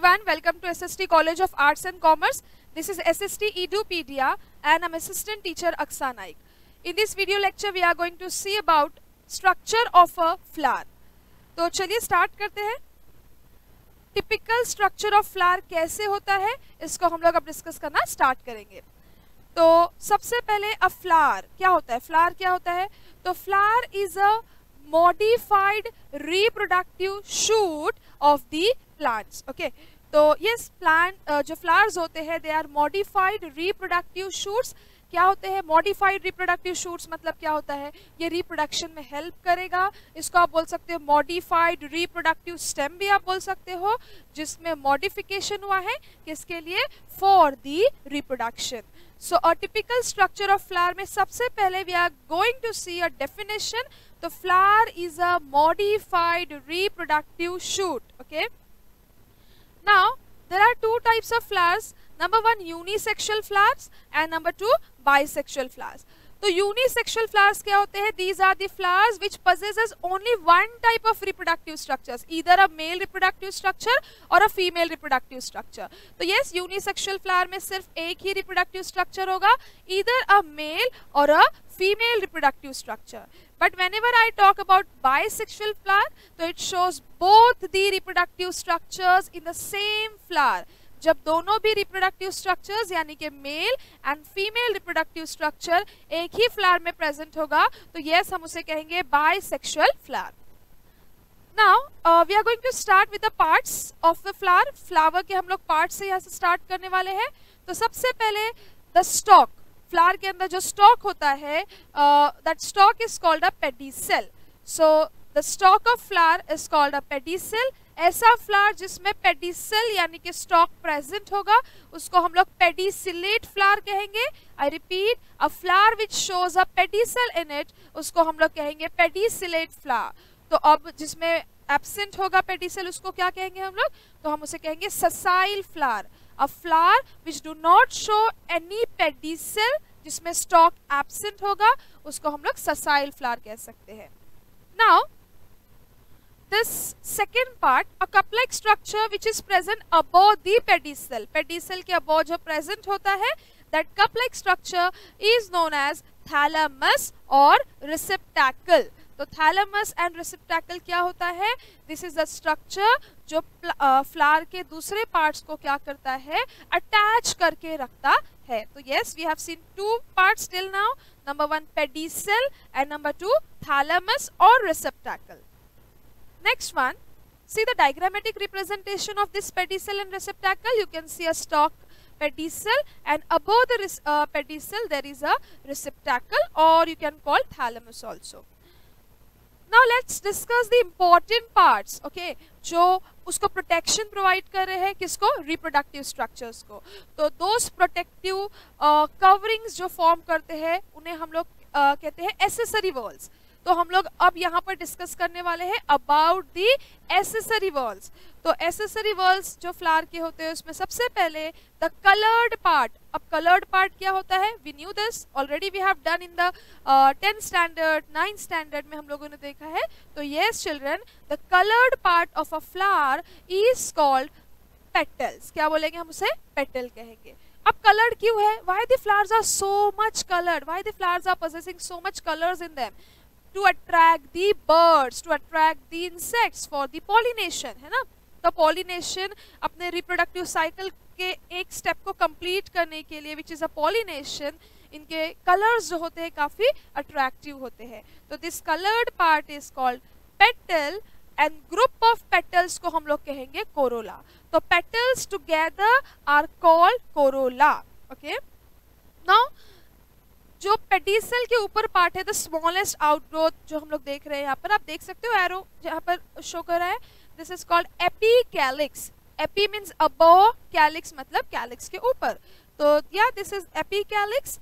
everyone, welcome to SST College of Arts and Commerce. This is SST Edupedia and I'm assistant teacher Aksa Naik. In this video lecture we are going to see about structure of a flower. तो चलिए start करते हैं. Typical structure of flower कैसे होता है इसको हम लोग अब डिस्कस करना स्टार्ट करेंगे. तो सबसे पहले अ फ्लावर क्या होता है. फ्लावर क्या होता है? तो flower is a modified reproductive shoot of the plants. Okay, तो यस प्लांट जो फ्लावर्स होते हैं they are modified reproductive shoots. क्या होते हैं मॉडिफाइड रिप्रोडक्टिव शूट्स? मतलब क्या होता है? ये रिप्रोडक्शन में हेल्प करेगा. इसको आप बोल सकते हो मॉडिफाइड रिप्रोडक्टिव स्टेम भी आप बोल सकते हो, जिसमें मॉडिफिकेशन हुआ है किसके लिए? For the reproduction. So a typical structure of flower में सबसे पहले we are going to see a definition. तो flower is a modified reproductive shoot. Okay, now there are two types of flowers. Number one, unisexual flowers and number two, bisexual flowers. तो unisexual flowers क्या होते हैं? These are the flowers which possesses only one type of reproductive structures, either a male reproductive structure or a female reproductive structure. तो yes, unisexual flower में सिर्फ एक ही reproductive structure होगा, either a male or a female reproductive structure. But whenever I talk about bisexual flower, तो it shows both the reproductive structures in the same flower. जब दोनों भी reproductive structures यानी कि male and female reproductive structure एक ही flower में present होगा तो यस हम उसे कहेंगे bisexual flower. Now we are going to start with the parts of the flower. Flower के हम लोग पार्ट्स से यहाँ से स्टार्ट करने वाले हैं. तो सबसे पहले द स्टॉक. फ्लावर के अंदर जो स्टॉक होता है that stock is called a pedicel. So the stock of flower is called a pedicel. ऐसा फ्लावर जिसमें पेडिसेल यानी कि स्टॉक प्रेजेंट होगा उसको हम लोग पेडिसिलेट फ्लावर कहेंगे. I repeat, a flower which shows a pedicel in it उसको हम लोग कहेंगे पेडिसिलेट फ्लावर. तो अब जिसमें एब्सेंट होगा पेडिसेल उसको क्या कहेंगे हम लोग? तो हम उसे कहेंगे ससाइल flower. A flower which do not show any pedicel जिसमें स्टॉक एब्सेंट होगा उसको हम लोग ससाइल फ्लावर कह सकते हैं. Now this second part, a cup-like structure which is present above the pedicel. Pedicel के above जो present होता है that cup-like structure is known as thalamus or receptacle. तो thalamus and receptacle क्या होता है? This is the structure जो flower के दूसरे parts को क्या करता है? attach करके रखता है. तो yes, we have seen two parts till now. Number one pedicel and number two thalamus or receptacle. Next one, see the diagrammatic representation of this pedicel and receptacle. You can see a stalk pedicel and above the pedicel there is a receptacle or you can call thalamus also. Now let's discuss the important parts. Okay, जो उसको protection provide कर रहे हैं किसको? reproductive structures को. तो those protective coverings जो form करते हैं उन्हें हम लोग कहते हैं accessory walls. तो हम लोग अब यहाँ पर डिस्कस करने वाले हैं अबाउट दी एसेसरी वॉल्स. तो एसेसरी वॉल्स जो फ्लावर के होते हैं उसमें सबसे पहले द कलर्ड पार्ट. अब कलर्ड पार्ट क्या होता है? We knew this already, we have done in the 10th standard 9th standard में हम लोगों ने देखा है. तो yes children, the coloured part of a flower is called petals. क्या बोलेंगे हम उसे? पेटल कहेंगे. अब कलर्ड क्यों है? Why the flowers are so much coloured? Why the flowers are possessing so much colours in them? To attract the birds, to attract the insects for the pollination, है ना. तो pollination अपने reproductive cycle के एक step को complete करने के लिए which is a pollination, इनके colors जो होते हैं काफी attractive होते हैं. तो this colored part is called petal and group of petals को हम लोग कहेंगे corolla. तो petals together are called corolla. Okay. Now जो पेडिसेल के ऊपर पार्ट है द स्मॉलेस्ट आउटग्रोथ जो हम लोग देख रहे हैं यहाँ पर, आप देख सकते हो एरो यहाँ पर शो कर रहा है. This is called epicalyx. Epi means above, calyx मतलब कैलिक्स के ऊपर. तो या this is epicalyx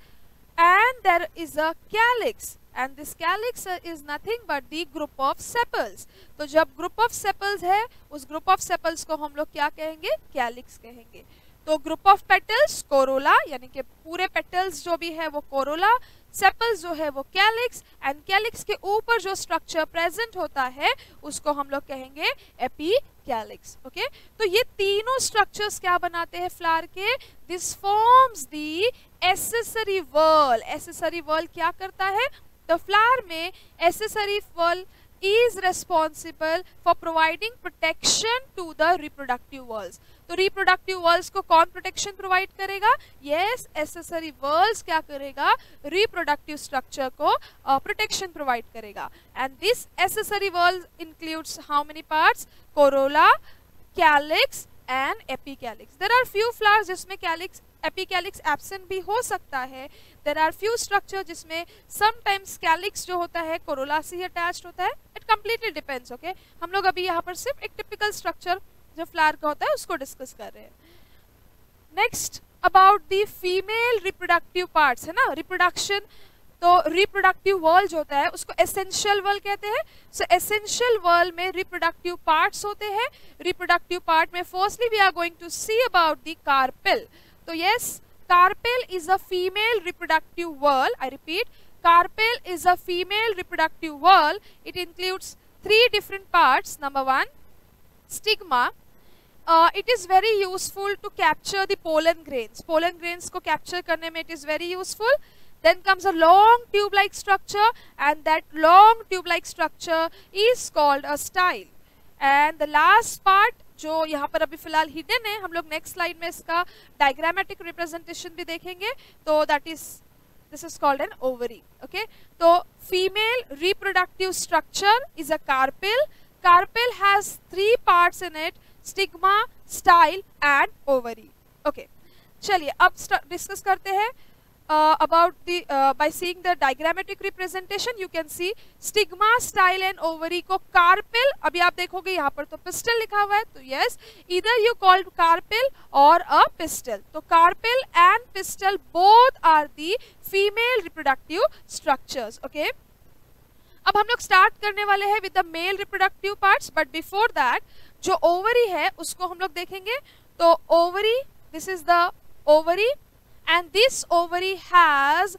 and there is a calyx and this calyx is nothing but the group of sepals. तो जब ग्रुप ऑफ सेपल्स है उस ग्रुप ऑफ सेपल्स को हम लोग क्या कहेंगे? कैलिक्स कहेंगे. तो ग्रुप ऑफ पेटल्स कोरोला यानी कि पूरे पेटल्स जो भी है वो कोरोला, सेपल्स जो है वो कैलिक्स एंड कैलिक्स के ऊपर जो स्ट्रक्चर प्रेजेंट होता है उसको हम लोग कहेंगे एपी कैलिक्स। ओके, तो ये तीनों स्ट्रक्चर्स क्या बनाते हैं फ्लावर के? This forms the accessory wall. Accessory wall क्या करता है? तो फ्लावर में accessory wall is responsible for providing protection to the reproductive walls। तो reproductive walls को कौन protection provide करेगा? Yes, accessory walls क्या करेगा? reproductive structure को protection provide करेगा। And this accessory wall includes how many parts? Corolla, calyx and epicalyx। There are few flowers जिसमें calyx epicalyx absent भी हो सकता है। देयर आर फ्यू स्ट्रक्चर जिसमें समटाइम्स कैलिक्स जो होता है कोरोला से ही अटैच्ड होता है। It completely depends. ओके, हम लोग अभी यहाँ पर सिर्फ एक टिपिकल स्ट्रक्चर जो फ्लावर का होता है उसको डिस्कस कर रहे हैं। Next about the female reproductive parts है ना, रिप्रोडक्शन। तो रिप्रोडक्टिव वॉल जो होता है उसको एसेंशियल वॉल कहते हैं। सो एसेंशियल वॉल में रिप्रोडक्टिव पार्ट्स होते हैं। रिप्रोडक्टिव पार्ट में firstly we are going to see about the carpel. तो yes, carpel is a female reproductive wall. I repeat, carpel is a female reproductive wall. It includes 3 different parts. Number 1, stigma. It is very useful to capture the pollen grains. Pollen grains को capture करने में it is very useful. Then comes a long tube-like structure, and that long tube-like structure is called a style. And the last part जो यहाँ पर अभी फिलहाल hidden है, हम लोग नेक्स्ट स्लाइड में इसका डायग्रामेटिक रिप्रेजेंटेशन भी देखेंगे। तो that is this is called an ovary. Okay, तो female reproductive structure is a carpel. Carpel has 3 parts in it, stigma, style and ovary. Okay, चलिए अब डिस्कस करते हैं about the by seeing the diagrammatic representation you can see stigma, style and ovary को carpel, अभी आप देखोगे यहाँ पर तो pistil लिखा हुआ है, तो yes, either you called carpel or a pistil। तो carpel and pistil both are the female reproductive structures। okay, अब हम लोग स्टार्ट करने वाले हैं with the male reproductive parts, but before that जो ओवरी है उसको हम लोग देखेंगे। तो ovary, this is the ovary and this ovary has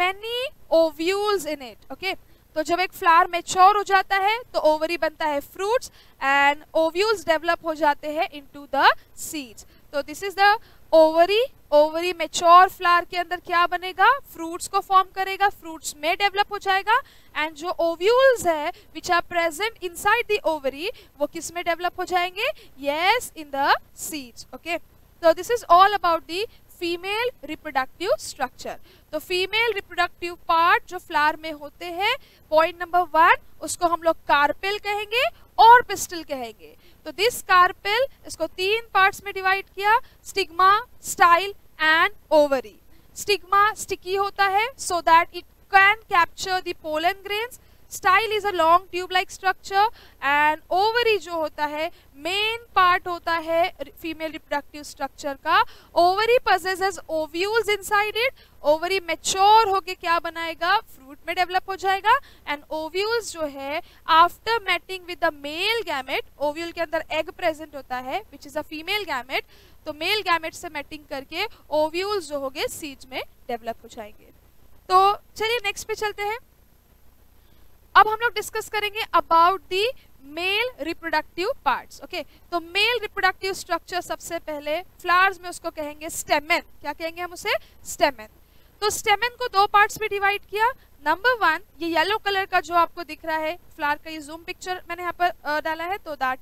many ovules in it। okay, तो जब एक फ्लावर मैच्योर हो जाता है तो ओवरी बनता है फ्रूट्स एंड ओव्यूल्स डेवलप हो जाते हैं इनटू द सीड्स। तो this is the ovary. Ovary mature flower के अंदर क्या बनेगा? फ्रूट्स को फॉर्म करेगा, फ्रूट्स में डेवलप हो जाएगा। एंड जो ओव्यूल्स है which are present inside the ovary वो किस में डेवलप हो जाएंगे? Yes, in the seeds. Okay, तो this is all about the female reproductive structure. तो फीमेल रिप्रोडक्टिव पार्ट जो फ्लावर में होते हैं, पॉइंट नंबर 1 उसको हम लोग कार्पेल कहेंगे और पिस्टल कहेंगे। तो दिस कार्पेल, इसको 3 पार्ट्स में डिवाइड किया, stigma, style and ovary. Stigma sticky होता है so that it can capture the pollen grains. Style is a long tube like structure and ovary जो होता है मेन पार्ट होता है फीमेल रिप्रोडक्टिव स्ट्रक्चर का। Ovary possesses ovules inside it। Ovary mature होके क्या बनाएगा? फ्रूट में डेवलप हो जाएगा। एंड ओव्यूल्स जो है after mating with the male gamete, ovule के अंदर एग प्रेजेंट होता है which is a female gamete, तो मेल गैमेट से मैटिंग करके ओव्यूल्स जो होंगे सीड्स में डेवलप हो जाएंगे। तो चलिए नेक्स्ट पे चलते हैं। अब हम लोग डिस्कस करेंगे about the male reproductive parts. Okay, तो मेल रिप्रोडक्टिव स्ट्रक्चर सबसे पहले फ्लावर्स में उसको कहेंगे स्टेमेन। क्या कहेंगे हम उसे? स्टेमेन। तो स्टेमेन को 2 पार्ट्स में डिवाइड किया। नंबर 1, ये येलो कलर का जो आपको दिख रहा है फ्लावर का, ये जूम पिक्चर मैंने यहाँ पर डाला है, तो दैट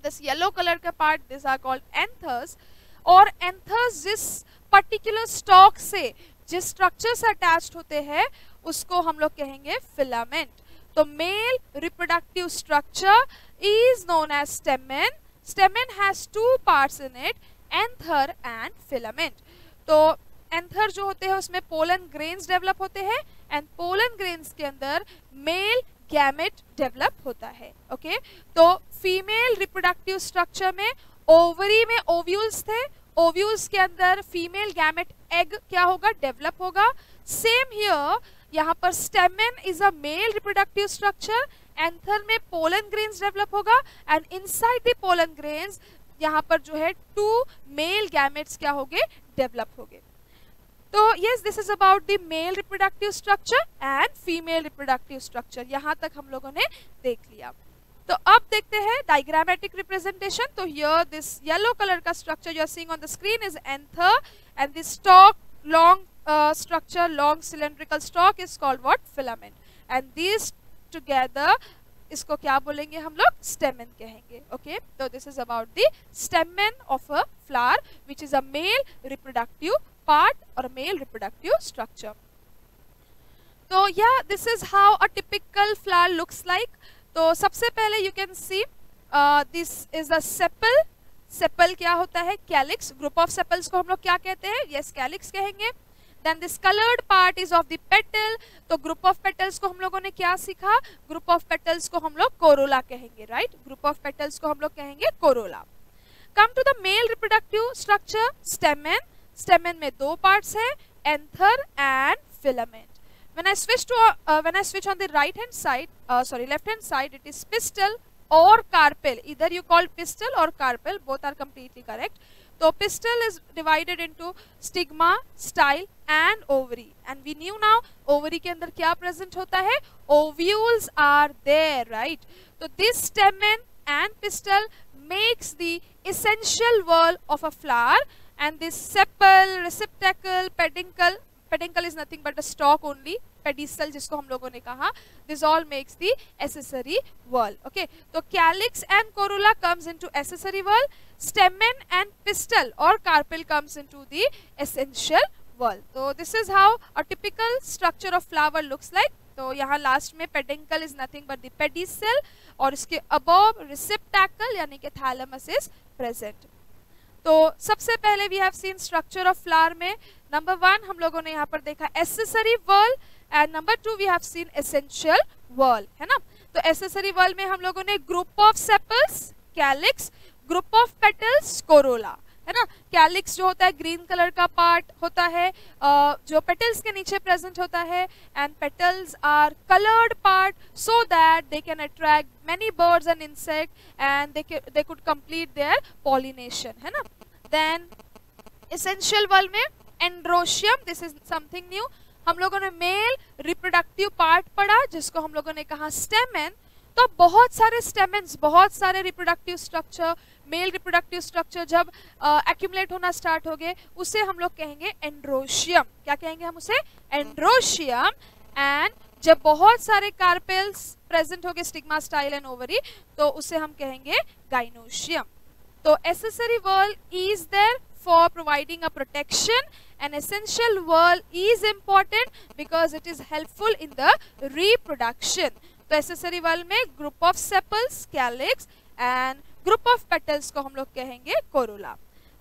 दिस येलो कलर का part, this are called anthers. और एंथर्स जिस पर्टिकुलर स्टॉक से जिस स्ट्रक्चर से अटैच्ड होते हैं उसको हम लोग कहेंगे फिलामेंट। तो mail reproductive structure is known as stamen. Stamen has 2 parts in it, anther and filament. तो एंथर जो होते हैं उसमें पोलन ग्रेन्स डेवलप होते हैं एंड पोलन ग्रेन्स के अंदर मेल गैमेट डेवलप होता है। ओके, तो फीमेल रिप्रोडक्टिव स्ट्रक्चर में ओवरी में ओव्यूल्स थे, ओव्यूल्स के अंदर फीमेल गैमेट एग क्या होगा? डेवलप होगा। सेम हियर, यहाँ पर stamen is a male reproductive structure, anther में पोलन ग्रेन्स डेवलप होगा and inside the pollen grains यहाँ पर जो है 2 मेल गैमेट्स क्या होंगे? डेवलप होंगे। तो yes, this is about the male reproductive structure and female reproductive structure. यहाँ तक हम लोगों ने देख लिया। तो अब देखते हैं डायग्रामेटिक रिप्रेजेंटेशन. तो हियर दिस येलो कलर का structure you are seeing on the screen is anther and this stalk long structure, long cylindrical stalk is called what? Filament. And this together इसको क्या बोलेंगे हम लोग? स्टेमन कहेंगे. Okay, तो this is about the stamen of a flower which is a male reproductive part और male reproductive structure. तो या this is how a typical flower looks like. तो सबसे पहले you can see this is a sepal. Sepal क्या होता है? Calyx. Group of sepals को हम लोग क्या कहते हैं? यस, कैलिक्स कहेंगे. Then this coloured part is of the petal. तो ग्रुप ऑफ पेटल्स को हम लोगों ने क्या सीखा? ग्रुप ऑफ पेटल्स को हम लोग कोरोला कहेंगे, राइट? ग्रुप ऑफ पेटल्स को हम लोग कहेंगे corolla. Come to the male reproductive structure, stamen. Stamen में दो पार्ट्स है, anther and filament. When I switch on the right hand side, left hand side, it is pistil or carpel. Either you call pistil or carpel, both are completely correct. So pistil is divided into stigma, style and ovary. And we knew now ovary के अंदर क्या present होता है? Ovules are there, right? So this stamen and pistil makes the essential whorl of a flower, and this sepal, receptacle, peduncle. Peduncle is nothing but a stalk only. Pedicel जिसको हम लोगों ने कहा. This all makes the accessory whorl. Okay, तो calyx and corolla comes into accessory whorl. Stamen and pistil or carpel comes into the essential whorl. So this is how a typical structure of flower looks like. तो यहाँ last में peduncle is nothing but the pedicel और इसके above receptacle यानी कि thalamus is present. तो सबसे पहले we have seen structure of flower में नंबर 1 हम लोगों ने यहाँ पर देखा accessory whorl and number 2 we have seen essential whorl, है ना. तो एसेसरी वर्ल में हम लोगों ने group of sepals, calyx, group of petals, corolla, है ना. कैलिक्स जो होता है ग्रीन कलर का पार्ट होता है जो पेटल्स के नीचे प्रेजेंट होता है, and petals are coloured part so that they can attract many birds and insect and they could complete their pollination, है ना. Then essential whorl में androecium, this is something new. हम लोगों ने मेल रिप्रोडक्टिव पार्ट पढ़ा जिसको हम लोगों ने कहा स्टेमन. तो बहुत सारे स्टेमेंस, बहुत सारे reproductive structure, mail reproductive structure जब एक्यूमुलेट होना स्टार्ट हो गए उसे हम लोग कहेंगे एंड्रोशियम. क्या कहेंगे हम उसे? एंड्रोशियम. एंड जब बहुत सारे कार्पेल्स प्रेजेंट हो गए स्टिग्मा, स्टाइल एंड ओवरी तो उसे हम कहेंगे गाइनोशियम. तो accessory whorl is there for providing a protection and essential whorl is important because it is helpful in the reproduction. तो accessory whorl में group of sepals, calyx and group of petals को हम लोग कहेंगे corolla.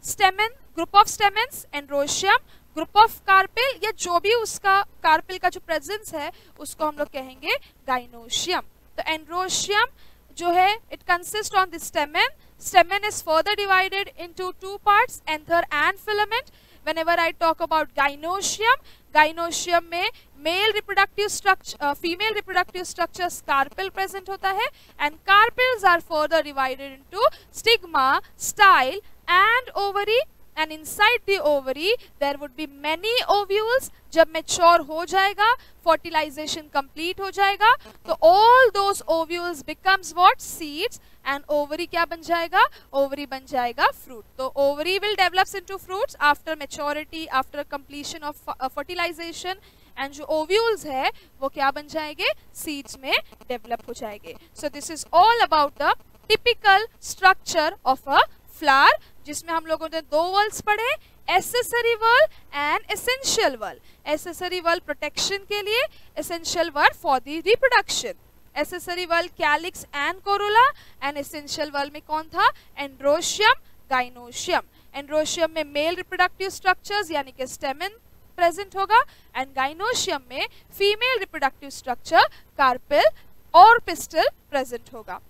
Stamen, group of stamens, androecium, group of carpel या जो भी उसका carpel का जो presence है उसको हम लोग कहेंगे gynoecium. तो androecium जो है it consists on the stamen. Stamen is further divided into two parts, anther and filament. Whenever I talk about gynoecium, gynoecium में male reproductive structure, female reproductive structure carpel present होता है, and carpels are further divided into stigma, style and ovary, and inside the ovary there would be many ovules. जब mature हो जाएगा, fertilization complete हो जाएगा, तो all those ovules becomes what? Seeds. And ovary क्या बन जाएगा? Ovary बन जाएगा fruit. तो ovary will develops into fruits after maturity, after completion of fertilization. And जो ovules है वो क्या बन जाएंगे? Seeds में develop हो जाएंगे. So this is all about the typical structure of a flower, जिसमें हम लोगों ने दो whorls पढ़े, accessory whorl and essential whorl. Accessory whorl protection के लिए, essential whorl for the reproduction. Accessory whorl calyx and corolla, and essential whorl में कौन था? Androecium, gynoecium. Androecium में male reproductive structures यानी कि stamen present होगा, and gynoecium में female reproductive structure carpel और pistil present होगा.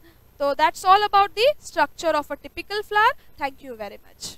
So that's all about the structure of a typical flower. Thank you very much.